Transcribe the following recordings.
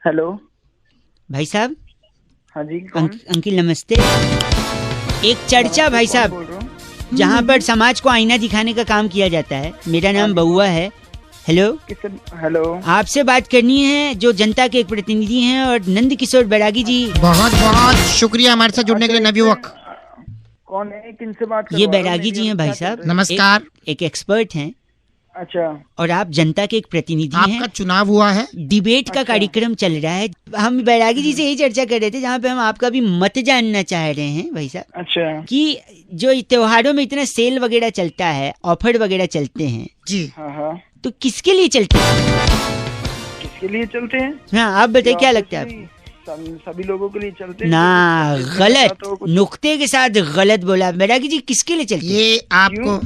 Hello भाई साहब। हाँ जी कौन? अंकिल नमस्ते। एक चर्चा भाई साहब बोल रहा हूँ। जहाँ पर समाज को आईना दिखाने का काम किया जाता है। मेरा नाम बउआ है। हेलो, किससे? हेलो, आपसे बात करनी है जो जनता के एक प्रतिनिधि हैं और नंद किशोर बैरागी जी। बहुत बहुत शुक्रिया हमारे साथ जुड़ने के लिए नवयुवक। कौन है? किनसे बात कर? ये बैरागी जी हैं भाई साहब। नमस्कार। एक एक्सपर्ट हैं अच्छा, और आप जनता के एक प्रतिनिधि हैं। आपका चुनाव हुआ है, डिबेट का कार्यक्रम चल रहा है। हम बैरागी जी से यही चर्चा कर रहे थे जहाँ पे हम आपका भी मत जानना चाह रहे हैं भाई साहब अच्छा। कि जो त्योहारों में इतना सेल वगैरह चलता है, ऑफर वगैरह चलते हैं जी। हाँ हाँ, तो किसके लिए चलते हैं? किसके लिए चलते हैं? हाँ आप बताइए, क्या लगता है आपको? सभी लोगों के लिए चलते हैं। ना, गलत, तो कुछ- नुक्ते के साथ गलत बोला बैरागी जी। किसके लिए चलते हैं? ये आपको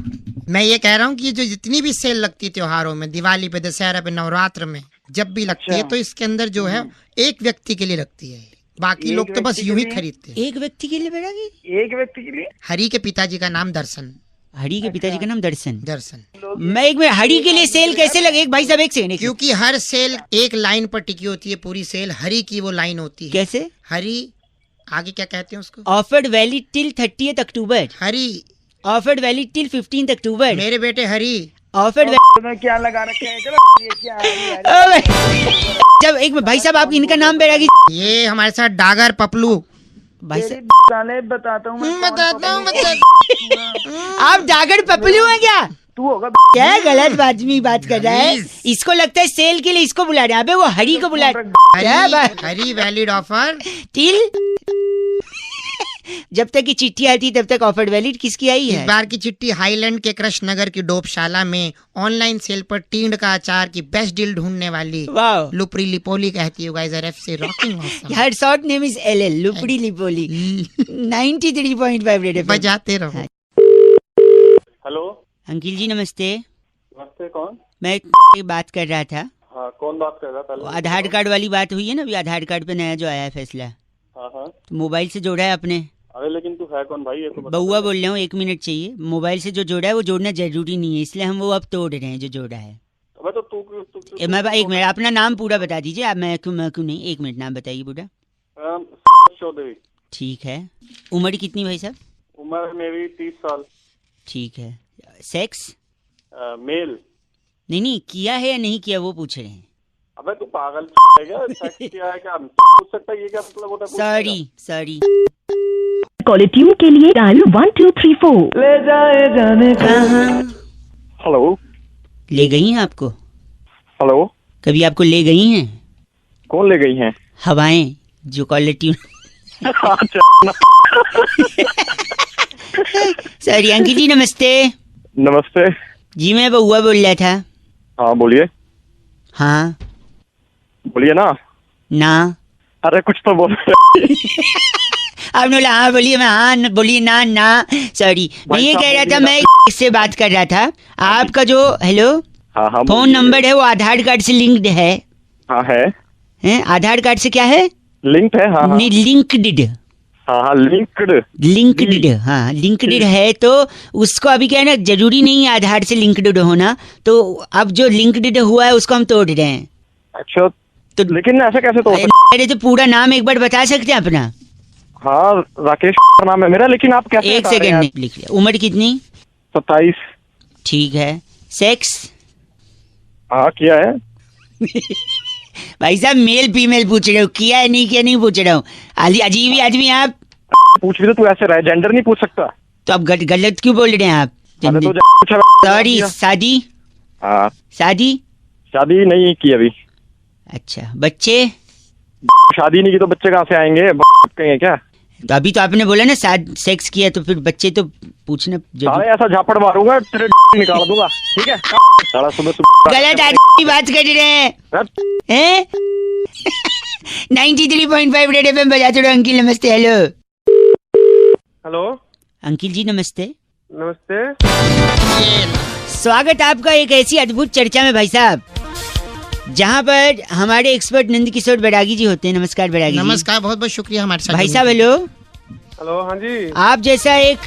मैं ये कह रहा हूँ कि जो जितनी भी सेल लगती है त्योहारों में, दिवाली पे, दशहरा पे, नवरात्र में, जब भी लगती है तो इसके अंदर जो है एक व्यक्ति के लिए लगती है। बाकी एक लोग तो बस व्यक्ति यूं के ही लिए? खरीदते हैं। एक व्यक्ति के लिए बैरागी? एक व्यक्ति के लिए? हरि के पिताजी का नाम दर्शन। हरि के पिताजी का नाम दर्शन। दर्शन। मैं एक मिनट, हरि के लिए सेल कैसे लगे? एक भाई साहब एक सेकंड। क्योंकि हर सेल एक लाइन पर टिकी होती है, पूरी सेल हरि की वो लाइन होती है। कैसे? हरि आगे क्या कहते हैं उसको? ऑफर्ड वैलिड टिल 30 अक्टूबर। हरि। ऑफर्ड वैलिड टिल 15 अक्टूबर। मेरे बेटे हरि। ऑफर्ड में क्या लगा रखे हैं? चलो, ये क्या है? जब एक भाई साहब आप इनका नाम बैरागी। ये हमारे साथ डागर पपलू। भाई तेरी साहब साले बताता हूँ मैं। बताता हूँ आप डागर पपलू हैं क्या? तू होगा। क्या गलत आदमी बात कर रहा है। इसको लगता है सेल के लिए इसको बुला रहे हैं। अबे वो हरि को बुला क्या बात? हरि वैलिड ऑफर टिल जब तक की चिट्ठी आती तब तक ऑफर वैलिड। किसकी आई इस है? बार की चिट्ठी हाईलैंड के कृष्ण नगर की डोपशाला में ऑनलाइन सेल पर टींड का अचार की बेस्ट डील ढूंढने वाली वाह, लुपरी लिपोली कहती है गाइस। आर से rocking awesome. Her short name is LL लुपड़ी लिपोली 93.5 red FM. बजाते रहो। हेलो, अंकिल जी नमस्ते। नमस्ते। कौन? मैं बात कर रहा था। हाँ, कौन बात कर रहा था? वो आधार कार्ड वाली बात हुई है ना, अभी आधार कार्ड पे नया जो आया है फैसला, हाँ हाँ। तो मोबाइल से जोड़ा है आपने? अरे लेकिन तू है कौन भाई? ये तो बता। बउआ बोल रहा हूँ, 1 मिनट चाहिए। मोबाइल से जो जोड़ा है वो जोड़ना जरूरी नहीं है, इसलिए हम वो अब तोड़ रहे हैं जो जोड़ा है। अबे तो तू मैं एक मिनट, अपना नाम पूरा बता दीजिए आप। मैं क्यों नहीं, 1 मिनट नाम बताइए पूरा। चौधरी। ठीक है। उम्र कितनी भाई साहब? उम्र मेरी 30 साल। ठीक है। सेक्स? मेल। नहीं, किया है या नहीं किया वो पूछ रहे हैं। अबे तू पागल है क्या? सेक्स किया है क्या? पूछ सकता है? ये क्या मतलब होता है? सॉरी। कॉल ट्यून के लिए डायल 1234। ले जाए जाने का। हेलो। ले गई हैं आपको? हेलो। कभी आपको ले गई हैं? कौन ले गई हैं? हवाएं जो कॉलर ट्यून। सॉरी अंकिल जी नमस्ते। नमस्ते जी मैं बउआ बोल रहा था। हाँ बोलिए। हाँ बोलिए ना। ना अरे कुछ तो बोल। आपने बोला हाँ बोलिए, मैं हाँ बोलिए ना। सॉरी, मैं ये कह रहा था, मैं इससे बात कर रहा था। आपका जो हेलो हाँ फोन नंबर है वो आधार कार्ड से लिंक्ड है? हाँ है। हैं? आधार कार्ड से क्या है? लिंक्ड है। हाँ नहीं, लिंक्ड। हाँ लिंक्ड हाँ लिंक्ड है। तो उसको अभी क्या है ना, जरूरी नहीं है आधार से लिंक्ड होना। तो अब जो लिंक्ड हुआ है उसको हम तोड़ रहे हैं। अच्छा तो लेकिन ऐसे कैसे तोड़? अरे तो पूरा नाम एक बार बता सकते हैं अपना? हाँ राकेश नाम है मेरा। लेकिन आप कैसे? 1 सेकेंड लिख लिया। उम्र कितनी? 27। ठीक है। सेक्स? हाँ किया है। भाई साहब मेल फीमेल पूछ रहे हो, किया है नहीं किया नहीं पूछ रहा हूँ। अजीब ही आदमी आप। पूछ भी तो तू ऐसे रहा, जेंडर नहीं पूछ सकता। तो आप गलत क्यों बोल रहे हैं आप? अरे तो सॉरी। शादी? हाँ शादी शादी नहीं की अभी। अच्छा। बच्चे? शादी नहीं की तो बच्चे कहाँ से आएंगे? कहेंगे क्या? तो अभी तो आपने बोला ना सेक्स किया, तो फिर बच्चे तो पूछना साले ऐसा झापड़ मारूंगा तेरे निकाल दूंगा। ठीक है? साला सुबह गलत आदमी बात कर रहे हैं। 93.5 रेड एफएम बजाते रहो। अंकिल नमस्ते। Hello hello. अंकिल जी नमस्ते। नमस्ते। स्वागत आपका एक ऐसी अद्भुत चर्चा में भाई साहब, जहाँ पर हमारे एक्सपर्ट नंद किशोर बैरागी जी होते हैं। नमस्कार बैरागी जी। नमस्कार, बहुत बहुत शुक्रिया हमारे साथ भाई साहब। हेलो। हेलो। हाँ जी। आप जैसा एक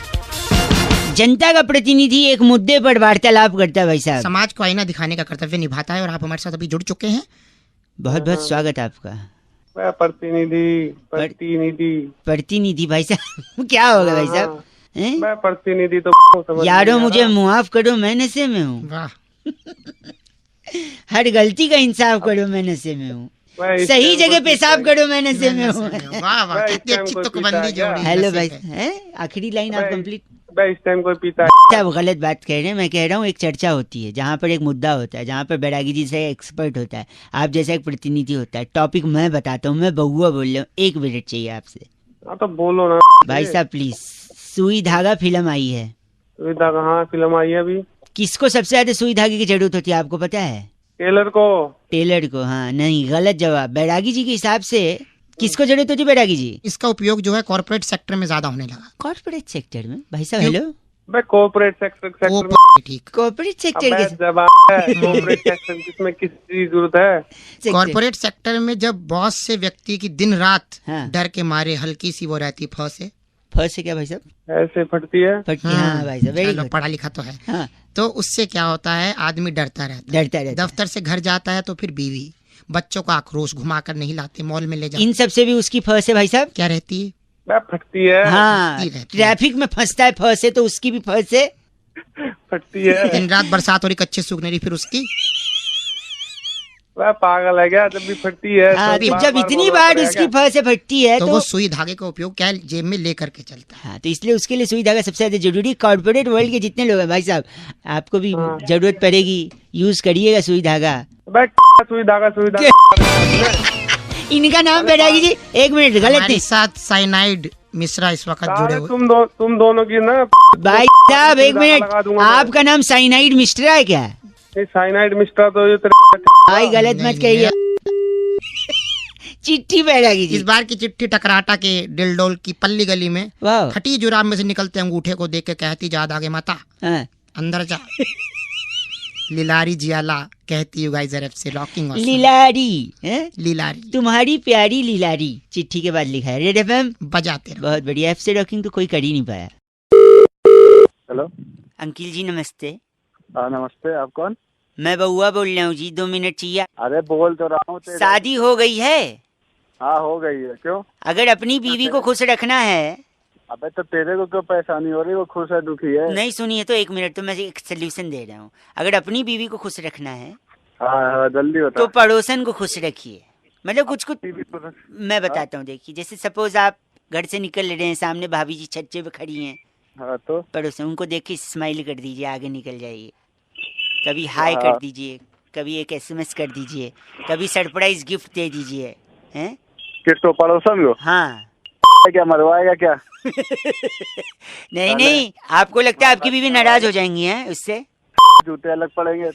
जनता का प्रतिनिधि एक मुद्दे पर वार्तालाप करता है भाई साहब, समाज को आईना दिखाने का कर्तव्य निभाता है और आप हमारे साथ अभी जुड़ चुके हैं। बहुत बहुत स्वागत आपका। मैं प्रतिनिधि प्रतिनिधि भाई साहब क्या होगा भाई साहब? हैं? मैं प्रतिनिधि तो समझ यारो नहीं आ मुझे रहा। मुआफ करो, मैं नशे में हूँ। वाह। हर गलती का इंसाफ करो, मैं नशे में हूँ। मैं इस सही टाइम जगह कोई पेशाब पीता करो, मैं नशे में हूँ। वाह वाह, मैं इस कितनी टाइम अच्छी कोई तुकबंदी पीता है जोड़ी क्या? हेलो नशे भाई, पे। हैं? आखिरी लाइन आप मैं- कंप्लीट। मैं इस टाइम कोई पीता आप गलत बात कह रहे हैं। मैं कह रहा हूँ एक चर्चा होती है जहाँ पर एक मुद्दा होता है, जहाँ पर बैरागी जी से एक्सपर्ट होता है, आप जैसा एक प्रतिनिधि होता है। टॉपिक मैं बताता हूँ, मैं बउआ बोल रहा हूँ, 1 मिनट चाहिए आपसे। हाँ तो बोलो ना भाई साहब प्लीज। सुई धागा फिल्म आई है, सुविधा कहाँ फिल्म आई है अभी? किसको सबसे ज्यादा सुई धागे की जरूरत होती है आपको पता है? टेलर को। टेलर को। हाँ नहीं, गलत जवाब। बैरागी जी के हिसाब से किसको जरूरत होती है बैरागी जी? इसका उपयोग जो है कॉर्पोरेट सेक्टर में ज्यादा होने लगा। कॉर्पोरेट सेक्टर में भाई साहब? क्यों? हेलो, मैं कॉर्पोरेट सेक्टर वो में ठीक। कॉर्पोरेट सेक्टर अबे के जवाब है कॉर्पोरेट सेक्टर किसमें किसकी जरूरत है? सेक्टर। कॉर्पोरेट सेक्टर में जब बॉस से व्यक्ति की दिन रात हाँ। डर के मारे हल्की सी वो रहती फंसे, फर्स्ट से क्या भाई साहब? ऐसे फटती है। फटती। हाँ भाई साहब, वेरी चलो गुड। पढ़ा लिखा तो है। हाँ, तो उससे क्या होता है, आदमी डरता रहता है। डरता रहता है। दफ्तर से घर जाता है तो फिर बीवी बच्चों को आक्रोश घुमाकर नहीं लाते, मॉल में ले जाते। इन सब से भी उसकी फर्स्ट है भाई साहब। क्या रहती है? मैं फटती है। हाँ, रहती है। ट्रैफिक में फंसता है फर्स्ट है, तो उसकी भी फर्स्ट है। फटती है। दिन रात बरसात हो रही, कच्चे सूखने रही, फिर उसकी मैं पागल है क्या? जब भी फटती है हाँ, तो तो बार-बार जब इतनी बोलना बार पड़ेगा उसकी क्या? फर्स्ट है फटती है तो तो वो सुई धागे का उपयोग क्या है, जेब में लेकर के चलता है। हाँ, तो इसलिए उसके लिए सुई धागा सबसे ज्यादा जरूरी। कॉर्पोरेट वर्ल्ड के जितने लोग हैं भाई साहब, आपको भी जरूरत पड़ेगी, यूज करिएगा सुई धागा। मैं सुई धागा इनका नाम बैरागी जी। 1 मिनट, गलत हमारे नहीं साथ साइनाइड मिश्रा इस वक्त जुड़े अरे हुए। तुम दोनों की ना भाई साहब। 1 सुई धागा लगा मिनट, दूंगा मैं। आपका नाम साइनाइड मिस्ट्रा है क्या? ये साइनाइड मिस्टर तो ये भाई गलत मत कहिए। चिट्ठी बैरागी जी। इस बार की चिट्ठी टकराटा के डिलडोल की पल्ली गली में वाह। खटी जुराब में से निकलते अंगूठे को देख के कहती, जा आगे माता हाँ। अंदर जा। लिलारी जियाला कहती यू गाइस आर से रॉकिंग लीलारी हैं? लिलारी तुम्हारी प्यारी लीलारी। चिट्ठी के बाद लिखा है रेड एफएम। बजाते रहो। बहुत बढ़िया। एफ से रॉकिंग तो कोई कर ही नहीं पाया। हेलो। अंकिल जी नमस्ते। हाँ नमस्ते, आप कौन? मैं बउआ बोल रहा हूँ जी, 2 मिनट चाहिए। अरे बोल तो रहा हूँ शादी हो गई है? हाँ हो गई है। क्यों? अगर अपनी बीवी को खुश रखना है। अबे तो तेरे को क्यों परेशानी हो रही? वो खुश है दुखी है? नहीं सुनिए तो 1 मिनट, तो मैं एक सोल्यूशन दे रहा हूँ। अगर अपनी बीवी को खुश रखना है हाँ जल्दी बता। तो पड़ोसन को खुश रखिए। मतलब कुछ कुछ टीवी पर मैं बताता हूँ। देखिए, जैसे सपोज आप घर से निकल रहे हैं, सामने भाभी जी छज्जे पे खड़ी हैं, हाँ तो पड़ोसन, उनको देख के स्माइल कर दीजिए, आगे निकल जाइए। कभी हाय कर दीजिए, कभी एक SMS कर दीजिए, कभी सरप्राइज गिफ्ट दे दीजिए। हैं? किस तो पड़ोसन को? हाँ। क्या मरवाएगा क्या? नहीं, आपको लगता है आपकी बीवी नाराज हो जाएंगी हैं उससे? जूते अलग पड़ेंगे।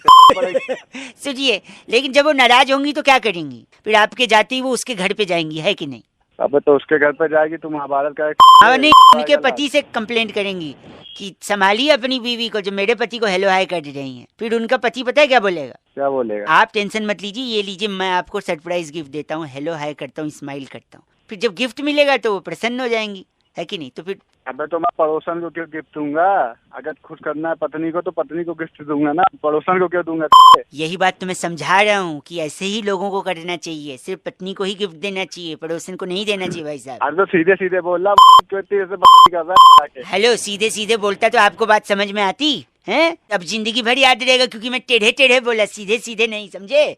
सुनिए, लेकिन जब वो नाराज होंगी तो क्या करेंगी? फिर आपके जाते ही वो उसके घर पे जाएंगी, है कि नहीं? अबे तो उसके घर पे जाएगी तुम महाभारत का हाँ नहीं, उनके पति से कंप्लेंट करेंगी कि संभालिए अपनी बीवी को, जो मेरे पति को हेलो हाय कर रही हैं। फिर उनका पति पता है क्या बोलेगा? क्या बोलेगा? आप टेंशन मत लीजिए, ये लीजिए, मैं आपको सरप्राइज गिफ्ट देता हूँ, हेलो हाय करता हूँ, स्माइल करता हूँ। फिर जब गिफ्ट मिलेगा तो वो प्रसन्न हो जाएंगी, है कि नहीं? तो फिर अबे तो मैं पड़ोसन को क्यों गिफ्ट दूंगा? अगर खुश करना है पत्नी को तो पत्नी को गिफ्ट दूंगा ना, पड़ोसन को क्यों दूंगा? यही बात तो मैं समझा रहा हूँ कि ऐसे ही लोगों को करना चाहिए। सिर्फ पत्नी को ही गिफ्ट देना चाहिए, पड़ोसन को नहीं देना चाहिए भाई साहब। अरे तो सीधे सीधे बोल रहा क्यों इतनी ऐसे बात कर रहा है? हेलो, सीधे सीधे बोलता तो आपको बात समझ में आती है? अब जिंदगी भर याद रहेगा, क्योंकि मैं टेढ़े टेढ़े बोला, सीधे सीधे नहीं, समझे?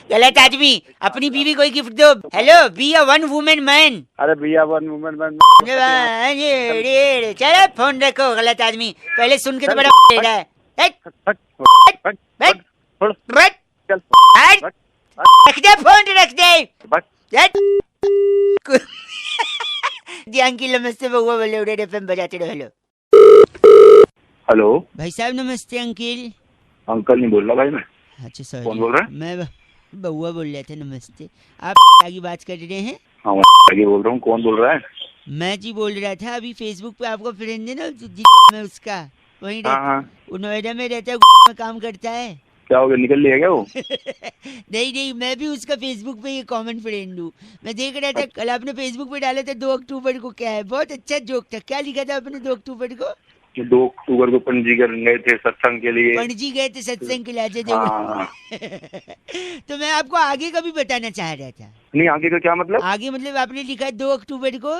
गलत आदमी। अपनी बीवी को ही गिफ्ट दो। Hello, be a one women man. अरे भैया वन वुमेन मैन। चलो फोन रखो, गलत आदमी। पहले सुन के तो बड़ा टेढ़ा है। रख दे फोन, रख दे। जी अंकिल नमस्ते, बउआ बोले रेड एफएम बजाते रहो। हेलो हेलो भाई साहब नमस्ते। अंकिल अंकल नहीं बोल रहा भाई मैं। अच्छा सॉरी, कौन बोल रहा है? मैं बउआ बोल रहे थे। नमस्ते, आप आगे बात कर रहे हैं? हाँ आगे बोल रहा हूँ। कौन बोल रहा है? मैं जी बोल रहा था, अभी फेसबुक पे आपको फ्रेंड है ना में उसका, वहीं हाँ वो नोएडा में रहता है, में काम करता है। क्या हो गया, निकल लिया क्या वो? नहीं, मैं भी उसका फेसबुक पे ये कॉमन फ्रेंड हूँ। मैं देख रहा था कल आपने फेसबुक पे डाला था 2 अक्टूबर को, क्या है, बहुत अच्छा जोक था। क्या लिखा था आपने 2 अक्टूबर को? 2 अक्टूबर को पंजीकरण गए थे सत्संग के लिए। पणजी गए थे सत्संग के लिए। हाँ। तो मैं आपको आगे का भी बताना चाह रहा था। नहीं, आगे का क्या मतलब? आगे मतलब आपने लिखा 2 अक्टूबर को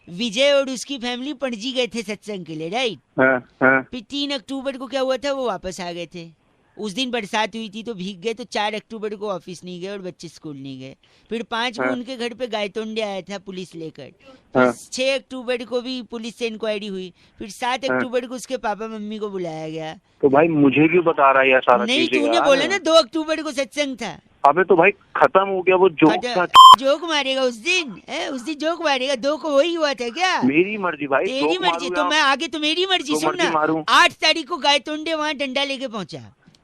विजय और उसकी फैमिली पणजी गए थे सत्संग के लिए, राइट? हाँ, हाँ। फिर 3 अक्टूबर को क्या हुआ था, वो वापस आ गए थे। उस दिन बरसात हुई थी तो भीग गए, तो 4 अक्टूबर को ऑफिस नहीं गए और बच्चे स्कूल नहीं गए। फिर 5 को हाँ। उनके घर पे गायतोंडे आया था पुलिस लेकर। हाँ। 6 अक्टूबर को भी पुलिस से इंक्वायरी हुई। फिर 7 हाँ। अक्टूबर को उसके पापा मम्मी को बुलाया गया। तो भाई मुझे क्यों बता रहा है ये सारा नहीं, चीज़ तूने यार? बोला ना 2 अक्टूबर को सत्संग था। अबे तो भाई खत्म हो गया वो जोक था। जोक मारेगा उस दिन है? उस दिन जोक मारेगा। 2 को वही हुआ था क्या? मेरी मर्जी भाई, तेरी जोक मर्जी। मारूं तो मैं आगे तो मेरी मर्जी। जो सुन मर्जी ना, मारूं। 8 तारीख को गायतोंडे वहाँ डंडा लेके पहुंचा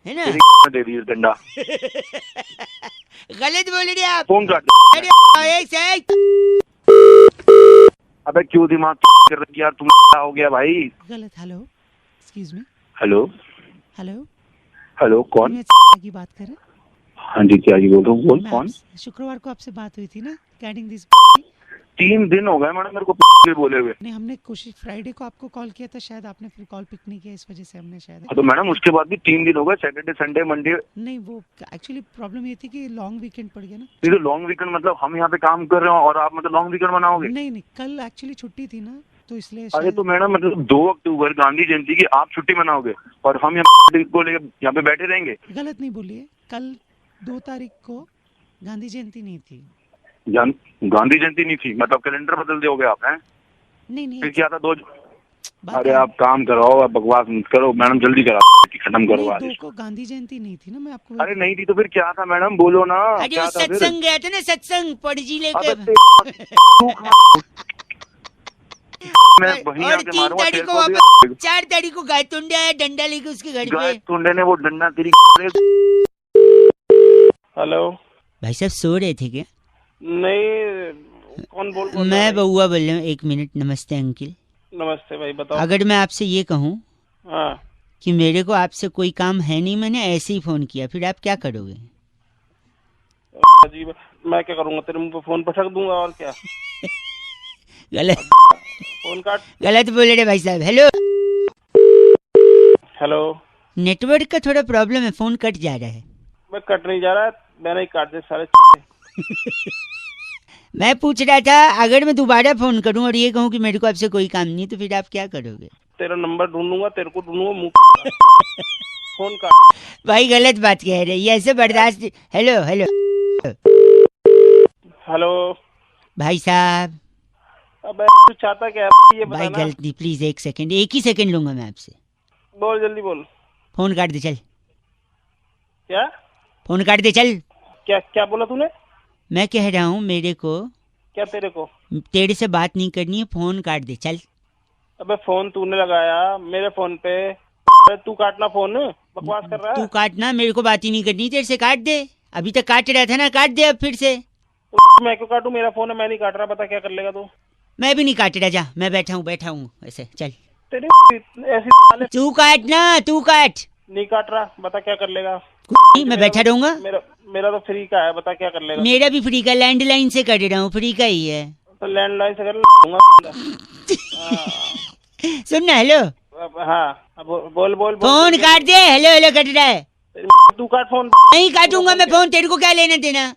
है ना। तेरी दे दी डंडा। गलत बोल रहे आप। फोन काट। अरे एक सेकंड। अबे क्यों दिमाग कर रही यार तुम? क्या हो गया भाई? गलत। Hello, excuse me. Hello hello, hello, कौन? मैं की बात कर रहे हैं? हाँ जी, क्या जी बोल रहा हूँ, बोल मैं कौन? शुक्रवार को आपसे बात हुई थी ना रिगार्डिंग दिस। 3 दिन हो गए मैडम मेरे को बोले हुए। नहीं, हमने कोशिश फ्राइडे को आपको कॉल किया था, शायद आपने फिर कॉल पिक नहीं किया, इस वजह से हमने शायद। तो मैडम उसके बाद भी 3 दिन हो गए, सैटरडे संडे मंडे। नहीं, वो एक्चुअली प्रॉब्लम ये थी कि लॉन्ग वीकेंड पड़ गया ना। ये तो लॉन्ग वीकेंड मतलब हम यहाँ पे काम कर रहे हो और आप मतलब लॉन्ग वीकेंड मनाओगे? नहीं नहीं, कल एक्चुअली छुट्टी थी ना, तो इसलिए अरे शायद। तो मैडम मतलब 2 अक्टूबर गांधी जयंती की आप छुट्टी मनाओगे और हम यहाँ को लेकर यहाँ पे बैठे रहेंगे? गलत नहीं बोलिए, कल 2 तारीख को गांधी जयंती नहीं थी। गांधी जयंती नहीं थी मतलब कैलेंडर बदल दोगे आप? हैं नहीं फिर नहीं, क्या था 2? बात अरे है- आप काम करो, आप बकवास मत करो मैडम, जल्दी करो, खत्म करो नहीं, आज। 2 को गांधी जयंती नहीं थी ना, मैं आपको। अरे नहीं थी तो फिर क्या था मैडम, बोलो ना अरे क्या वो था फिर? सत्संग गया था ना, सत्संग पणजी लेके। अबे मैं वहीं और आके 3 मारूंगा तारीख तेरे को को भी। वापस 4 तारीख को गायतोंडे आया डंडा लेके उसके घर गाय पे। तुंडे ने वो डंडा तेरी। हेलो। भाई साहब सो रहे थे क्या? नहीं, कौन बोल रहा है मैं भाई? बउआ बोल रहा हूँ। 1 मिनट। नमस्ते अंकिल। नमस्ते भाई, बताओ। अगर मैं आपसे ये कहूँ हाँ, कि मेरे को आपसे कोई काम है नहीं, मैंने ऐसे ही फोन किया, फिर आप क्या करोगे? अजीब। मैं क्या करूंगा, तेरे मुंह पे फोन पटक दूंगा और क्या। गलत फोन काट। गलत बोल रहे भाई साहब। Hello, hello. नेटवर्क का थोड़ा प्रॉब्लम है, फोन कट जा रहा है। मैं कट नहीं जा रहा, मैंने ही काट दे सारे। मैं पूछ रहा था अगर मैं दोबारा फोन करूं और ये कहूं कि मेरे को आपसे कोई काम नहीं, तो फिर आप क्या करोगे? तेरा नंबर ढूंढूंगा, तेरे को ढूंढूंगा, मुंह फोन काट। भाई गलत बात कह रहे हैं, ये ऐसे बर्दाश्त। Hello hello hello. भाई साहब। अबे तू चाहता क्या है ये भाई बताना। गलती, प्लीज 1 सेकंड, 1 ही सेकंड लूंगा मैं आपसे। बोल, जल्दी बोल। फोन काट दे चल। क्या फोन काट दे चल। क्या क्या बोला तूने? मैं कह रहा हूँ मेरे को क्या तेरे को? तेरे से बात नहीं करनी है, फोन काट दे चल। अबे फोन तूने लगाया मेरे फोन पे, अबे तू काटना फोन, बकवास कर रहा तू है। काटना, मेरे को बात ही नहीं करनी, तेरे से काट दे। अभी तक काट रहा था ना, काट दे अब फिर से। मैं क्यों काटूं, मेरा फोन है, मैं नहीं काट रहा, बता क्या कर लेगा तू? मैं भी नहीं काट रहा, जा मैं बैठा हूँ ऐसे चल। तेरी ऐसी तू काट ना, तू काट। नहीं काट रहा, बता क्या कर लेगा? नहीं, मैं बैठा रहूंगा। मेरा तो फ्री का है, बता क्या कर लेगा? मेरा भी फ्री का, लैंडलाइन से कर रहा हूँ, फ्री का ही है। तो लैंडलाइन से कर लूंगा। सुन ना, हेलो। हाँ, बोल बोल। फोन काट दे। हेलो हेलो कट रहा है। तू काट फोन। नहीं काटूंगा मैं फोन, तेरे को क्या लेना देना?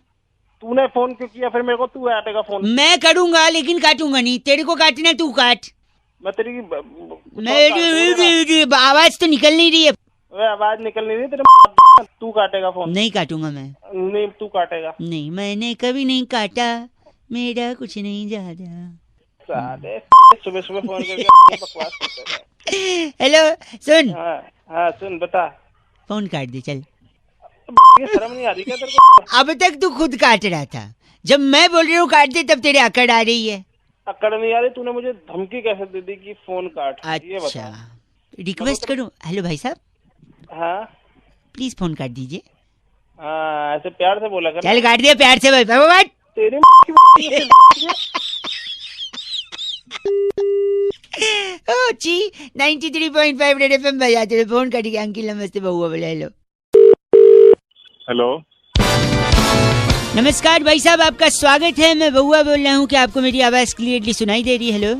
तूने फोन क्यों किया फिर मेरे को? तू काटेगा फोन? मैं करूंगा लेकिन काटूंगा नहीं, तेरे को काटना तू काट। मैं तेरी मेरी आवाज तो निकल नहीं रही है। आवाज निकल नहीं रही तेरे। तू काटेगा फोन? नहीं काटूंगा मैं। नहीं, तू काटेगा। नहीं, मैंने कभी नहीं काटा, मेरा कुछ नहीं ज्यादा। साले सुबह सुबह फोन करके बकवास करता है। हेलो सुन। हाँ सुन, बता। फोन काट दे चल। शर्म नहीं आ रही क्या तेरे को? अब तक तू खुद काट रहा था, जब मैं बोल रही हूँ काट दे तब तेरे अकड़ आ रही है। अकड़ नहीं आ रही? तूने मुझे धमकी कैसे दे दी कि फोन काट? ये अच्छा, बता। रिक्वेस्ट करूँ? हेलो भाई साहब, हाँ प्लीज फोन काट दीजिए। हाँ, ऐसे प्यार से बोला कर। चल काट दिया प्यार से भाई। तेरी ओ जी 93.5 रेड एफएम बजाते रहे। फोन काट के अंकिल नमस्ते बउआ बोले। हेलो हेलो, नमस्कार भाई साहब, आपका स्वागत है। मैं बउआ बोल रहा हूँ, क्या आपको मेरी आवाज क्लियरली सुनाई दे रही है? हेलो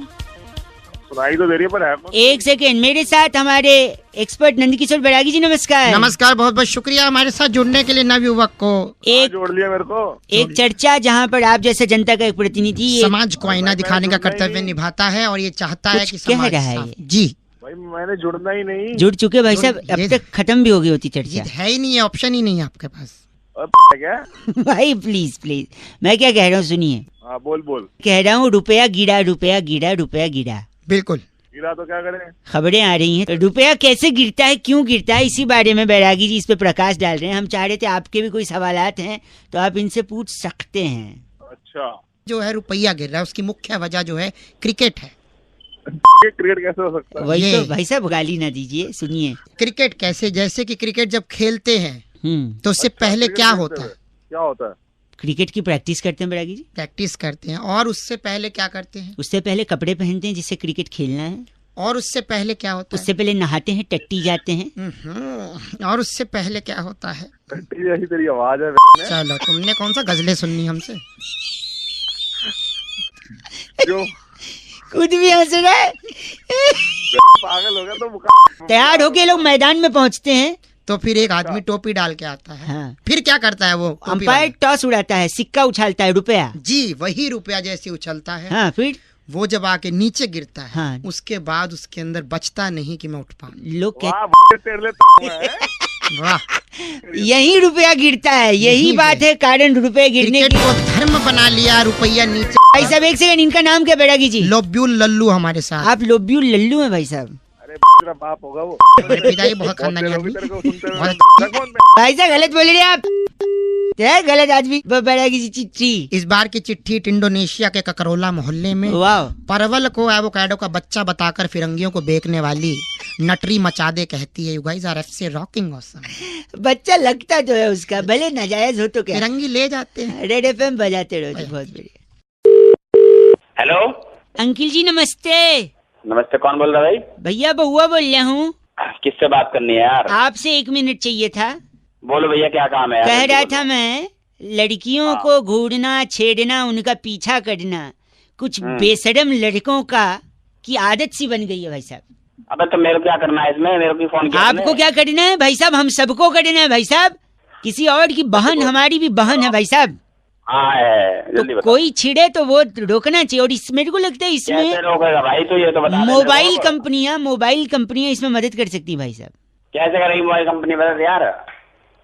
सुनाई तो दे रही है पर है कौन? एक सेकेंड, मेरे साथ हमारे एक्सपर्ट नंदकिशोर बैरागी जी, नमस्कार। नमस्कार, बहुत बहुत शुक्रिया हमारे साथ जुड़ने के लिए नवयुवक को। एक जोड़ लिया मेरे को। एक चर्चा जहाँ पर आप जैसे जनता का एक प्रतिनिधि ये समाज को आईना दिखाने का कर्तव्य निभाता है और ये चाहता है कुछ कि कह समाज रहा है साफ- ये। जी भाई मैंने जुड़ना ही नहीं। जुड़ चुके भाई साहब, अब ये- तक खत्म भी हो गई होती ये चर्चा। है ही नहीं है, ऑप्शन ही नहीं है आपके पास। अब क्या? भाई प्लीज प्लीज, मैं क्या कह रहा हूँ सुनिए। हाँ बोल बोल। कह रहा हूँ रुपया गिरा, रुपया गिरा, रुपया गिरा। बिल्कुल। गिरा तो क्या करें? खबरें आ रही हैं, रुपया कैसे गिरता है, क्यों गिरता है, इसी बारे में बैरागी जी इस पे प्रकाश डाल रहे हैं। हम चाह रहे थे आपके भी कोई सवालात हैं तो आप इनसे पूछ सकते हैं। अच्छा, जो है रुपया गिर रहा है उसकी मुख्य वजह जो है क्रिकेट है। क्रिकेट कैसे हो सकता है? वही ये- तो भाई साहब, गाली ना दीजिए, सुनिए। क्रिकेट कैसे, जैसे कि क्रिकेट जब खेलते हैं तो उससे अच्छा, पहले क्रिकेट क्या खेलते होता हुए है? क्या होता है? क्रिकेट की प्रैक्टिस करते हैं बैरागी जी। प्रैक्टिस करते हैं और उससे पहले क्या करते हैं? उससे पहले कपड़े पहनते हैं जिससे क्रिकेट खेलना है। और उससे पहले क्या होता है? उससे पहले नहाते हैं, टट्टी जाते हैं। और उससे पहले क्या होता है? टट्टी जैसी तेरी आवाज है। चलो, तुमने कौन सा गजलें सुननी हमसे? जो खुद भी हंस रहा है। पागल हो गया तो मुका। तैयार होके लोग मैदान में पहुंचते हैं। तो फिर एक आदमी टोपी डाल के आता है। हाँ। फिर क्या करता है वो टोपी अंपायर वाला? टॉस उड़ाता है, सिक्का उछालता है, रुपया। जी, वही रुपया जैसे उछलता है। हाँ, फिर वो जब आके नीचे गिरता है, हाँ। उसके बाद उसके अंदर बचता नहीं कि मैं उठ पाऊं। लोग कहते वाह तेरे लिए है। वाह, यही रुपया गिरता है, यही यही बात है कारण रुपए गिरने क्रिकेट की। को धर्म बना लिया, रुपया नीचे। भाई साहब एक सेकंड, इनका नाम क्या बैरागी जी? लोब्यूल लल्लू हमारे साथ। आप लोब्यू लल्लू हैं भाई साहब। अरे तेरा बाप होगा वो। मेरे पिताजी बहुत बहुत खानदानी देर होगी आदमी। तेरे को सुनते हुए। बहुत- रखो में। भाई साहब गलत बोल रहे हैं आप, गलत आदमी। बैरागी जी चिट्ठी। इस बार की चिट्ठी इंडोनेशिया के ककरोला मोहल्ले में वाह, परवल को एवोकाडो का बच्चा बताकर फिरंगियों को बेचने वाली नटरी मचादे कहती है, यू गाइस आर एफसी रॉकिंग ऑसम। बच्चा लगता तो है उसका, भले नाजायज हो तो क्या, फिरंगी ले जाते हैं। रेड एफएम बजाते रहो जी, बहुत बढ़िया। हेलो, अंकिल जी नमस्ते। नमस्ते, कौन बोल रहा है भाई? भैया बहुआ बोल रहा हूँ, किससे बात करनी है यार? आपसे 1 मिनट चाहिए था। बोलो भैया, क्या काम है यार? कह रहा बोलो। था मैं, लड़कियों को घूरना, छेड़ना, उनका पीछा करना कुछ बेशरम लड़कों का की आदत सी बन गई है भाई साहब। अबे तो मेरे को क्या करना है इसमें? मेरे को भी फोन किया आपको तुमने? क्या करना है भाई साहब? हम सबको करना है भाई साहब। किसी और की बहन हमारी भी बहन है भाई साहब। हाँ है, जल्दी तो बताओ। कोई छिड़े तो वो रोकना चाहिए। और इस मेरे को लगता है कैसे इसमें रोकेगा भाई? तो ये तो बता दे मेरे को। मोबाइल कंपनियां इसमें मदद कर सकती है भाई साहब। कैसे करेगी मोबाइल कंपनी? बता यार।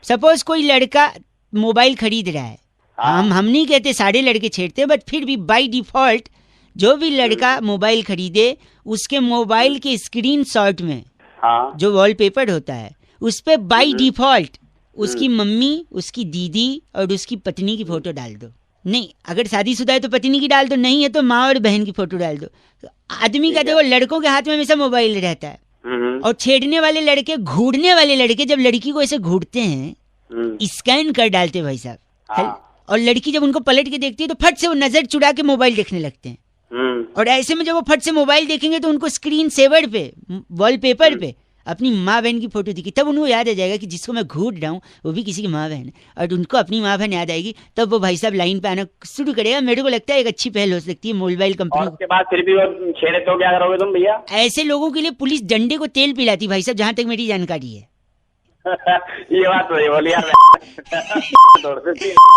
सपोज कोई लड़का मोबाइल खरीद रहा है, हाँ। हम नहीं कहते सारे लड़के छेड़ते, बट फिर भी बाय डिफॉल्ट जो भी लड़का मोबाइल खरीदे उसके मोबाइल के स्क्रीनशॉट में हाँ, जो वॉलपेपर होता है उस पे बाय डिफॉल्ट उसकी मम्मी, उसकी दीदी और उसकी पत्नी की फोटो डाल दो। नहीं, अगर शादीशुदा है तो पत्नी की डाल दो, नहीं है तो माँ और बहन की फोटो डाल दो। आदमी का देखो, लड़कों के हाथ में हमेशा मोबाइल रहता है। और छेड़ने वाले लड़के, घूरने वाले लड़के जब लड़की को ऐसे घूरते हैं, स्कैन कर डालते हैं भाई साहब। हाँ। और लड़की जब उनको पलट के देखती है तो फट से वो नजर चुरा के मोबाइल देखने लगते हैं। और ऐसे में जब वो फट से मोबाइल देखेंगे तो उनको स्क्रीन सेवर पे, वॉलपेपर पे अपनी माँ बहन की फोटो दिखी, तब उनको याद आ जाएगा कि जिसको मैं घूर रहा हूँ वो भी किसी की माँ बहन है, और उनको अपनी माँ बहन याद आएगी, तब वो भाई साहब लाइन पे आना शुरू करेगा। मेरे को लगता है एक अच्छी पहल हो सकती है मोबाइल और कंपनी उसके बाद फिर भी वो छेड़े तो क्या करोगे तुम भैया? ऐसे लोगों के लिए पुलिस डंडे को तेल पिलाती भाई साहब, जहाँ तक मेरी जानकारी है। ये बात तो बोली यार।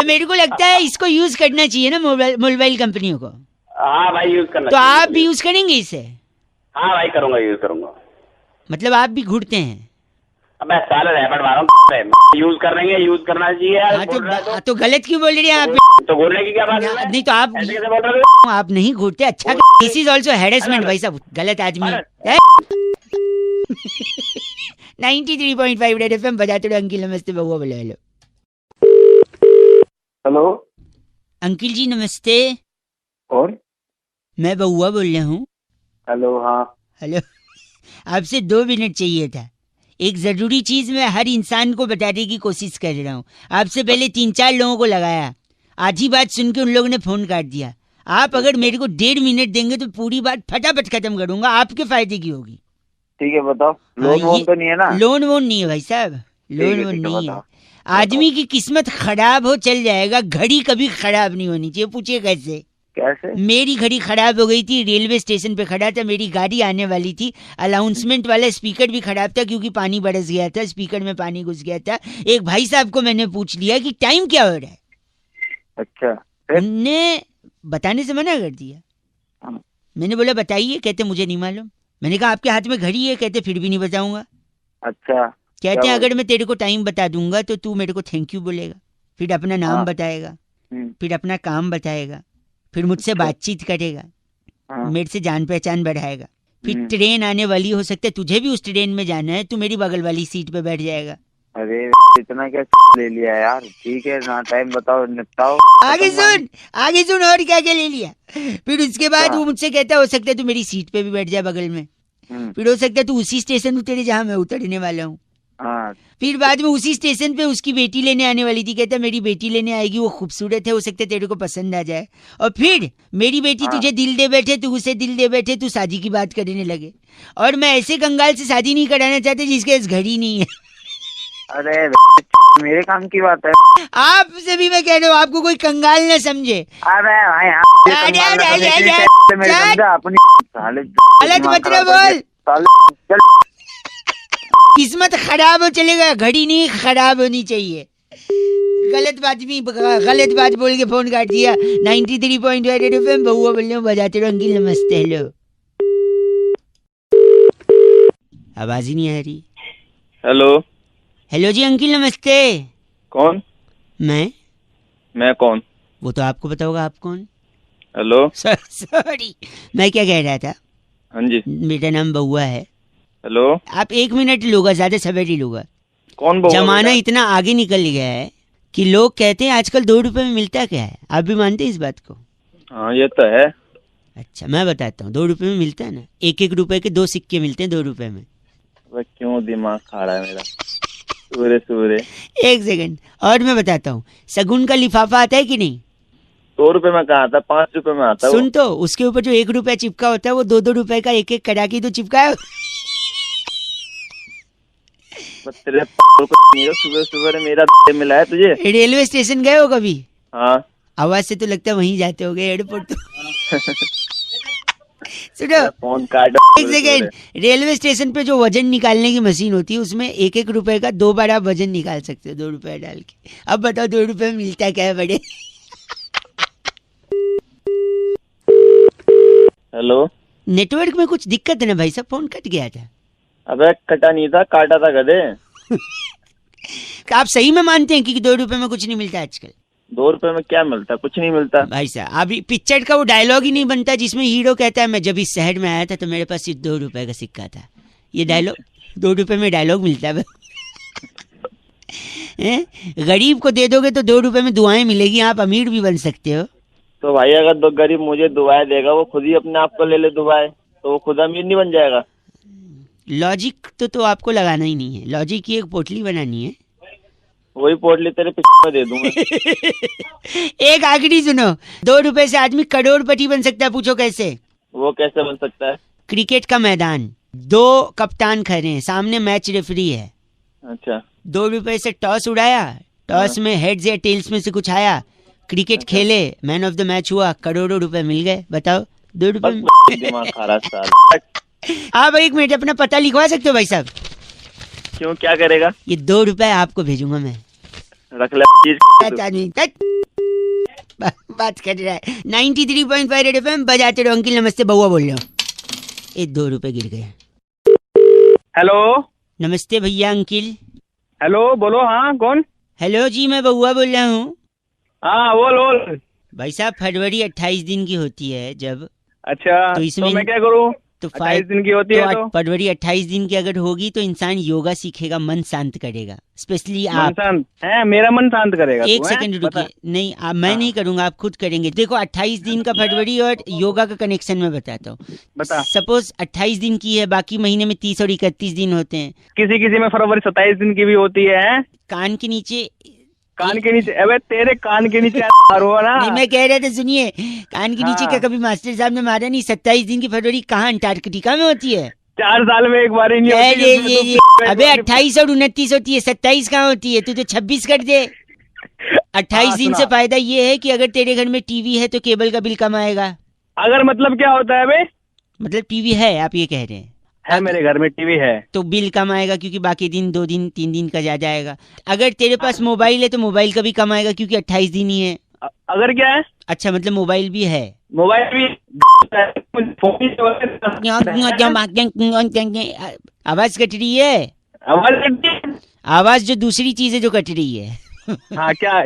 मेरे को लगता है इसको यूज करना चाहिए ना मोबाइल कंपनियों को। हाँ भाई, यूज करना तो चाहिए। आप भी यूज करेंगे इसे? हाँ भाई, करूंगा, यूज करूंगा। मतलब आप भी घूरते हैं? अब मैं साल रैपट मार रहा हूँ, यूज करेंगे, यूज करना चाहिए यार। हाँ बोल रहा है तो गलत क्यों बोल रहे हैं आप? तो बोलने की क्या बात है? नहीं तो आप ऐसे कैसे बोल रहे हो? आप नहीं घूरते, अच्छा। दिस इज ऑल्सो हेरेसमेंट भाई साहब, गलत आदमी। 93.5 रेड एफएम बजाते रहो। अंकिल नमस्ते, बहुआ बोले हेलो। हेलो, अंकिल जी नमस्ते, कौन? मैं बहुआ बोल रहा हूँ। हेलो, हाँ। हेलो, आपसे 2 मिनट चाहिए था। एक जरूरी चीज मैं हर इंसान को बताने की कोशिश कर रहा हूँ। आपसे पहले 3-4 लोगों को लगाया, आधी बात सुन के उन लोगों ने फोन काट दिया। आप अगर मेरे को 1.5 मिनट देंगे तो पूरी बात फटाफट खत्म करूंगा, आपके फायदे की होगी। ठीक है, बताओ। लोन वोन तो नहीं है ना? लोन वोन नहीं है भाई साहब, लोन वोन नहीं है। आदमी की किस्मत खराब हो चल जाएगा, घड़ी कभी खराब नहीं होनी चाहिए। पूछिए कैसे? कैसे? मेरी घड़ी खराब हो गई थी, रेलवे स्टेशन पे खड़ा था, मेरी गाड़ी आने वाली थी, अनाउंसमेंट वाला स्पीकर भी खराब था क्योंकि पानी बरस गया था, स्पीकर में पानी घुस गया था। एक भाई साहब को मैंने पूछ लिया कि टाइम क्या हो रहा है, अच्छा उनने बताने से मना कर दिया। हाँ। मैंने बोला बताइए, कहते मुझे नहीं मालूम। मैंने कहा आपके हाथ में घड़ी है, कहते फिर भी नहीं बताऊंगा। अच्छा कहते क्या हैं अगर मैं तेरे को टाइम बता दूंगा तो तू मेरे को थैंक यू बोलेगा, फिर अपना नाम हाँ। बताएगा, हम्म, फिर अपना काम बताएगा, फिर मुझसे अच्छा। बातचीत करेगा, हाँ, मेरे से जान पहचान बढ़ाएगा, फिर हम्म। ट्रेन आने वाली हो सकता है तुझे भी उस ट्रेन में जाना है, तू मेरी बगल वाली सीट पे बैठ जाएगा। अरे इतना क्या ले लिया यार? ठीक है ना, टाइम बताओ, निपटाओ। आगे खत्म बात। सुन, आगे सुन और क्या क्या ले लिया। फिर उसके बाद क्या? वो मुझसे कहता हो सकता है तू मेरी सीट पे भी बैठ जाए बगल में, फिर हो सकता है तू उसी स्टेशन उतरे जहाँ मैं उतरने वाला हूँ। हाँ, फिर बाद में उसी स्टेशन पे उसकी बेटी लेने आने वाली थी, कहता मेरी बेटी लेने आएगी, वो खूबसूरत है, हो सकता है तेरे को पसंद आ जाए, और फिर मेरी बेटी हाँ। तुझे दिल दे बैठे, तू उसे दिल दे बैठे, तू शादी की बात करने लगे। और मैं ऐसे कंगाल से शादी नहीं कराना चाहते जिसके पास घड़ी नहीं है। अरे मेरे काम की बात है। आपसे भी मैं कह रहा हूँ, आपको कोई कंगाल न समझे। अरे भाई अरे, अरे, अरे, अरे, अरे, अपनी साले गलत मत ना बोल, साले चल। किस्मत खराब हो चलेगा, घड़ी नहीं खराब होनी चाहिए। गलत बात बोल के फोन काट दिया। 93.8 FM बहुआ बोल रहे हो, बजाते रहो अंकिल। नमस्ते, हेलो। आवाज ही नहीं आ रही। हेलो हेलो जी अंकिल नमस्ते। कौन? मैं कौन? वो तो आपको पता होगा, आप कौन? हेलो सॉरी, मैं क्या कह रहा था, हाँ जी मेरा नाम बहुआ है। हेलो आप 1 मिनट लूंगा, ज्यादा समय नहीं लूंगा। कौन बोल जमाना इतना आगे निकल गया है कि लोग कहते हैं आजकल 2 रुपए में मिलता क्या है। आप भी मानते हैं इस बात को? हाँ ये तो है। अच्छा मैं बताता हूँ, 2 रुपए में मिलता है ना, 1-1 रुपए के 2 सिक्के मिलते हैं 2 रुपए में। वह क्यों दिमाग खा रहा है मेरा सूरे 1 सेकंड और मैं बताता हूँ, शगुन का लिफाफा आता है कि नहीं? 2 रुपए में कहा था, 5 रुपए में आता है सुन तो, उसके ऊपर जो 1 रुपया चिपका होता है वो 2-2 रुपए का 1-1 कड़ा की तो चिपका है। तेरे सुबह सुबह मेरा मिला है तुझे। रेलवे स्टेशन गए हो कभी? हाँ आवाज से तो लगता है वहीं जाते होगे, एयरपोर्ट तो। सुनो फोन काट। 1 सेकेंड, रेलवे स्टेशन पे जो वजन निकालने की मशीन होती है उसमें 1-1 रुपए का 2 बार आप वजन निकाल सकते हो, 2 रुपए डाल के। अब बताओ 2 रुपए में मिलता क्या है बड़े? हेलो नेटवर्क में कुछ दिक्कत है ना भाई साहब, फोन कट गया था। अबे कटा नहीं था, काटा था गधे। आप सही में मानते हैं कि 2 रुपए में कुछ नहीं मिलता आजकल? 2 रुपए में क्या मिलता? कुछ नहीं मिलता भाई साहब, अभी पिक्चर का वो डायलॉग ही नहीं बनता जिसमें हीरो कहता है मैं जब इस शहर में आया था तो मेरे पास सिर्फ 2 रुपए का सिक्का था। ये डायलॉग 2 रुपए में डायलॉग मिलता है। गरीब को दे दोगे तो 2 रुपए में दुआएं मिलेगी, आप अमीर भी बन सकते हो। तो भाई अगर दो गरीब मुझे दुआएं देगा, वो खुद ही अपने आप को ले ले दुआएं, तो वो खुद अमीर नहीं बन जाएगा? लॉजिक तो आपको लगाना ही नहीं है, लॉजिक की एक पोटली बनानी है। वही पोटली तेरे पीछे में दे दूंगा। एक आखिरी सुनो, 2 रुपए से आदमी करोड़पति बन सकता है, पूछो कैसे? वो कैसे बन सकता है? क्रिकेट का मैदान, 2 कप्तान खड़े हैं, सामने मैच रेफरी है। अच्छा 2 रुपए से टॉस उड़ाया, टॉस में हेड्स या टेल्स में से कुछ आया, क्रिकेट खेले, मैन ऑफ द मैच हुआ, करोड़ों रुपए मिल गए। बताओ 2 रुपए में? दिमाग खा रहा साला। आप 1 मिनट अपना पता लिखवा सकते हो भाई साहब? क्यों, क्या करेगा? ये 2 रुपए आपको भेजूंगा मैं। रख ले आदमी बात कर रहा है। 93.5 FM बजाते रहो अंकिल। नमस्ते, बउआ बोल रहा हूँ। ये 2 रुपए गिर गए। हेलो नमस्ते भैया अंकिल। हेलो बोलो। हाँ कौन? हेलो जी, मैं बउआ बोल रहा हूँ। हाँ बोल। भाई साहब, फरवरी 28 दिन की होती है जब, अच्छा तो इसमें मैं क्या करूँ? तो 28 दिन की होती है तो फरवरी 28 दिन की अगर होगी तो इंसान योगा सीखेगा, मन शांत करेगा। स्पेशली मन आप। शांत है, मेरा मन शांत करेगा। 1 सेकंड रुकिए, नहीं मैं नहीं करूंगा, आप खुद करेंगे। देखो 28 दिन का फरवरी और योगा का कनेक्शन मैं बताता हूँ। बता। सपोज 28 दिन की है, बाकी महीने में 30 और 31 दिन होते हैं। किसी में फरवरी 27 दिन की भी होती है। कान के नीचे, कान के नीचे? अबे तेरे कान के नीचे मारो ना। नहीं मैं कह रहा था, सुनिए, कान के नीचे हाँ। क्या कभी मास्टर साहब ने मारा नहीं? 27 दिन की फरवरी कहाँ अंटार्कटिका में होती है? 4 साल में एक बार ही नहीं होती है, इसमें तो अबे 28 और 29 होती है, 27 कहाँ होती है? तू तो 26 कर दे। 28 हाँ, दिन सुना। से फायदा ये है कि अगर तेरे घर में टीवी है तो केबल का बिल कम आएगा। अगर मतलब क्या होता है बे? मतलब टीवी है, आप ये कह रहे हैं, है मेरे घर में टीवी है। तो बिल कम आएगा क्योंकि बाकी दिन 2 दिन 3 दिन का ज्यादा आएगा। अगर तेरे पास मोबाइल है तो मोबाइल का भी कम आएगा क्योंकि 28 दिन ही है। अगर क्या है? अच्छा, मतलब मोबाइल भी है। मोबाइल भी फोन ही आवाज कट रही है, आवाज जो दूसरी चीज है जो कट रही है। हाँ क्या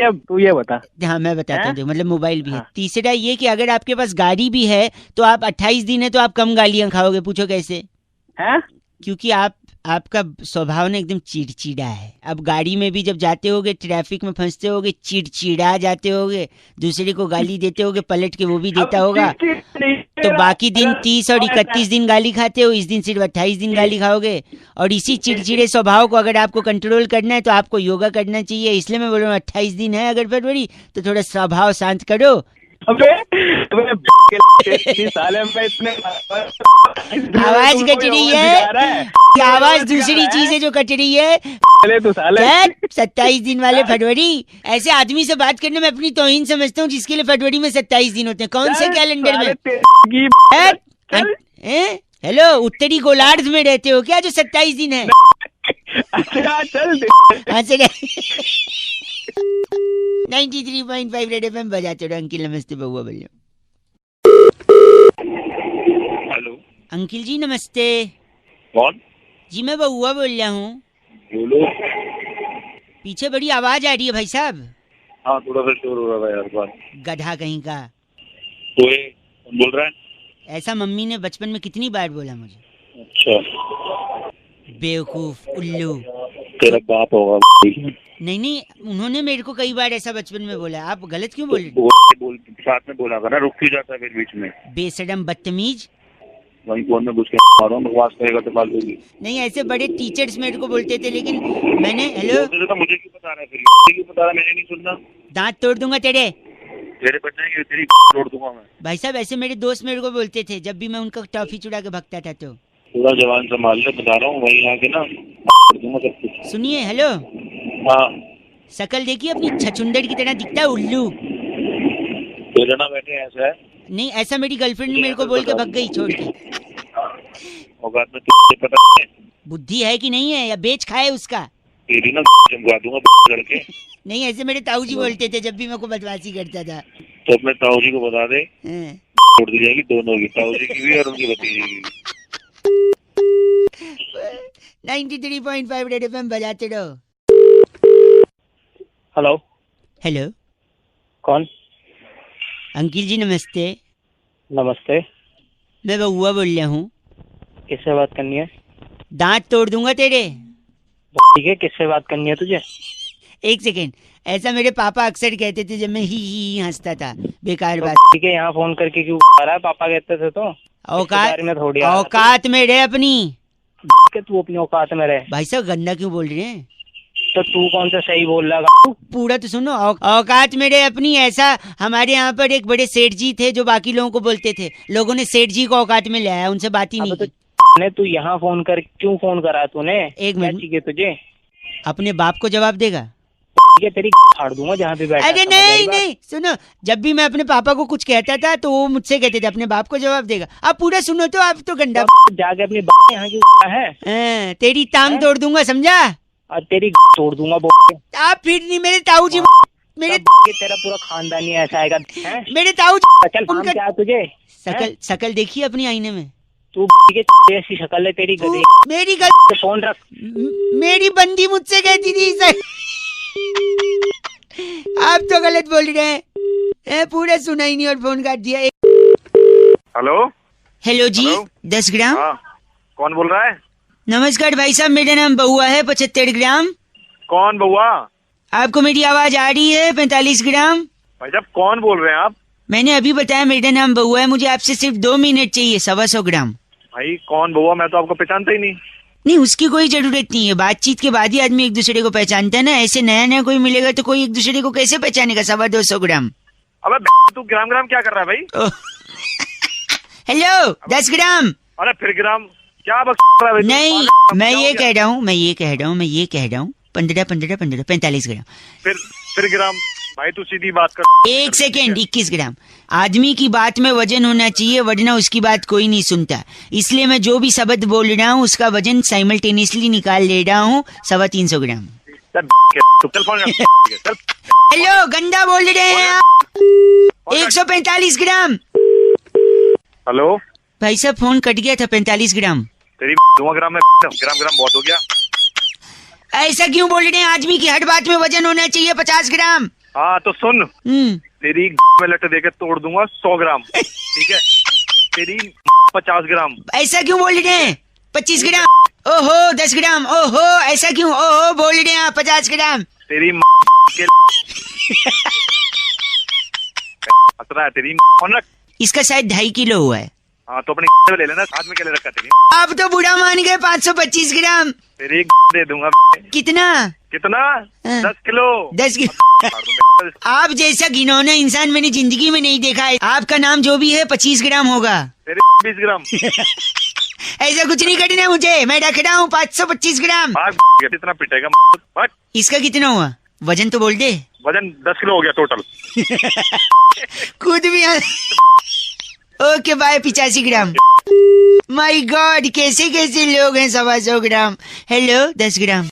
तू ये बता। हाँ मैं बताता हूँ, मतलब मोबाइल भी है। हाँ। तीसरा ये कि अगर आपके पास गाड़ी भी है तो आप 28 दिन है तो आप कम गालियां खाओगे। पूछो कैसे? है क्योंकि आपका स्वभाव ना एकदम चिड़चिड़ा है। अब गाड़ी में भी जब जाते होगे, ट्रैफिक में फंसते होगे, चिड़चिड़ा जाते होगे, दूसरे को गाली देते होगे, पलट के वो भी देता होगा, तो बाकी दिन 30 और 31 दिन गाली खाते हो, इस दिन सिर्फ 28 दिन गाली खाओगे। और इसी चिड़चिड़े स्वभाव को अगर आपको कंट्रोल करना है तो आपको योगा करना चाहिए। इसलिए मैं बोल रहा हूँ 28 दिन है अगर फरवरी, तो थोड़ा स्वभाव शांत करो। साले में इतने आवाज कट रही है, आवाज दूसरी चीज है जो कट रही है। तू साले 27 दिन वाले फरवरी, ऐसे आदमी से बात करने में अपनी तौहीन समझता हूँ जिसके लिए फरवरी में 27 दिन होते हैं। कौन से कैलेंडर में? हेलो, उत्तरी गोलार्ध में रहते हो क्या जो 27 दिन है? चल 93.5 रेड एफएम बजाते रहो। अंकिल नमस्ते, बउआ बोलिए। हेलो अंकिल जी नमस्ते। कौन? जी मैं बउआ बोल रहा हूँ। बोलो। पीछे बड़ी आवाज आ रही है भाई साहब। हाँ थोड़ा सा शोर हो रहा है यार बात। गधा कहीं का। तो ये कौन बोल रहा है? ऐसा मम्मी ने बचपन में कितनी बार बोला मुझे। अच्छा, बेवकूफ, उल्लू। तेरा बाप होगा। नहीं, उन्होंने मेरे को कई बार ऐसा बचपन में बोला। आप गलत क्यों बोल रहे? बोल साथ में बोला कर ना, रुक क्यों जाता है फिर बीच में? बेशरम, बदतमीज। वहीं फोन में घुस के मारो, बकवास करेगा तो फालतू की। नहीं, ऐसे बड़े टीचर्स मेरे को बोलते थे, लेकिन मैंने हेलो तो मुझे क्यों बता रहा है फिर? क्यों बता रहा है? मैंने नहीं सुनना। दांत तोड़ दूंगा तेरे बच जाएंगे, तेरी तोड़ दूंगा मैं। भाई साहब। ऐसे मेरे दोस्त मेरे को बोलते थे जब भी मैं उनका टॉफी चुरा के भगता था। तो पूरा जवान संभाल ले, बता रहा हूँ। वहीं आके ना कर दूंगा सब कुछ। सुनिए, हेलो, हाँ शकल देखिए अपनी, छछुंदर की तरह दिखता है, उल्लू। तेरे ना बैठे ऐसा है। नहीं, ऐसा मेरी गर्लफ्रेंड मेरे को बोल के भग गई छोड़ के। औकात में तुझे पता है बुद्धि है कि नहीं है, या बेच खाए उसका? तेरी ना चमका दूंगा करके। नहीं, ऐसे मेरे ताऊ जी बोलते थे जब भी मैं को बदमाशी करता था। तो अपने ताऊ जी को बता दे, हाँ। छोड़ दी जाएगी दोनों की, ताऊ जी की भी और उनकी भतीजी की भी। 93.5 रेड एफएम बजाते रहो। हेलो हेलो, कौन? अंकिल जी नमस्ते। नमस्ते। मैं बउआ बोल रहा हूँ। किससे बात करनी है? दांत तोड़ दूंगा तेरे। ठीक है, किससे बात करनी है तुझे? एक सेकेंड, ऐसा मेरे पापा अक्सर कहते थे जब मैं ही हंसता था। बेकार बात। ठीक है, यहाँ फोन करके क्यों आ रहा है? पापा कहते थे तो औकात में थोड़ी आ रहा है। औकात में रहे अपनी। कि तू अपनी औकात में रहे। भाई साहब गंदा क्यों बोल रहे हैं? तो तू कौन सा सही बोल रहा है? पूरा तो सुनो। औकात में रहे अपनी। ऐसा हमारे यहाँ पर एक बड़े सेठ जी थे जो बाकी लोगों को बोलते थे। लोगों ने सेठ जी को औकात में लाया, उनसे बात ही नहीं की। ने तू यहाँ फोन कर क्यों फोन करा तूने? एक मिनट, चाहिए तुझे? अपने बाप को जवाब देगा? ठीक है, तेरी फाड़ दूंगा जहाँ पे बैठा। अरे नहीं, सुनो, जब भी मैं अपने पापा को कुछ कहता था तो वो मुझसे कहते थे अपने बाप को जवाब देगा। आप पूरा सुनो तो आप तो गंदा जाके अपनी यहाँ की है। तेरी टांग तोड़ दूंगा, समझा? और तेरी तोड़ दूंगा। आप फिर नहीं, मेरे ताऊ जी, मेरे तेरा पूरा खानदानी ऐसा आएगा। मेरे ताऊ जी, चल काम क्या तुझे? शकल देखिए अपनी आईने में। तू ऐसी शक्ल है तेरी, गधे। मेरी फोन रख। मेरी बंदी मुझसे कहती थी सर। आप तो गलत बोल रहे हैं। पूरा सुना ही नहीं और फोन काट दिया। हेलो हेलो जी, 10 ग्राम। हाँ, कौन बोल रहा है? नमस्कार भाई साहब, मेरा नाम बउआ है, 75 ग्राम। कौन बउआ? आपको मेरी आवाज आ रही है? 45 ग्राम। भाई साहब कौन बोल रहे हैं आप? मैंने अभी बताया मेरा नाम बउआ है, मुझे आपसे सिर्फ 2 मिनट चाहिए, 125 ग्राम। भाई कौन बउआ? मैं तो आपको पहचानता ही नहीं। नहीं, उसकी कोई जरूरत नहीं है। बातचीत के बाद ही आदमी एक दूसरे को पहचानता है ना। ऐसे नया कोई मिलेगा तो कोई एक दूसरे को कैसे पहचानेगा? 225 ग्राम। अबे तू ग्राम क्या कर रहा है भाई? हेलो, 10 ग्राम। अरे फिर ग्राम क्या बक रहा है भाई? नहीं, मैं ये कह रहा हूँ 15 45 ग्राम। फिर फिर ग्राम। भाई तू सीधी बात कर। 1 सेकेंड, 21 ग्राम। आदमी की बात में वजन होना चाहिए, वरना उसकी बात कोई नहीं सुनता। इसलिए मैं जो भी शब्द बोल रहा हूँ उसका वजन साइमल्टेनियसली निकाल ले रहा हूँ, 325 ग्राम। चल फोन कर। चल। हेलो, गंदा बोल रहे हैं आप। 145 ग्राम। हेलो भाई साहब फोन कट गया था। 45 ग्राम। तेरी 2 ग्राम में ग्राम बहुत हो गया। ऐसा क्यों बोल रहे हैं? आदमी की हर बात में वजन होना चाहिए 50 ग्राम। हाँ तो सुन, तेरी में लट देके तोड़ दूंगा 100 ग्राम, ठीक है? तेरी 50 ग्राम। ऐसा क्यों बोल रहे हैं? 25 ग्राम। ओहो 10 ग्राम। ओहो ऐसा क्यों? ओहो बोल रहे हैं आप 50 ग्राम। तेरी के खतरा है तेरी। फोन रख। इसका शायद 2.5 किलो हुआ है। हाँ तो अपने ले लेना। हाथ में क्या ले रखा तेरी? आप तो बुरा मान गए। 525 ग्राम। तेरी दे दूंगा। कितना? कितना? हाँ। 10 किलो। 10 किलो। आप जैसा घिनौना इंसान मैंने जिंदगी में नहीं देखा है। आपका नाम जो भी है 25 ग्राम होगा। तेरे 20 ग्राम। ऐसा कुछ नहीं करना मुझे, मैं रख रहा हूँ 525 ग्राम। कितना पिटेगा? इसका कितना हुआ? वजन तो बोल दे। वजन 10 किलो हो गया टोटल। खुद भी। Okay bye. 85 gram. My god, कैसे कैसे लोग हैं। 125 ग्राम। हेलो 10 ग्राम।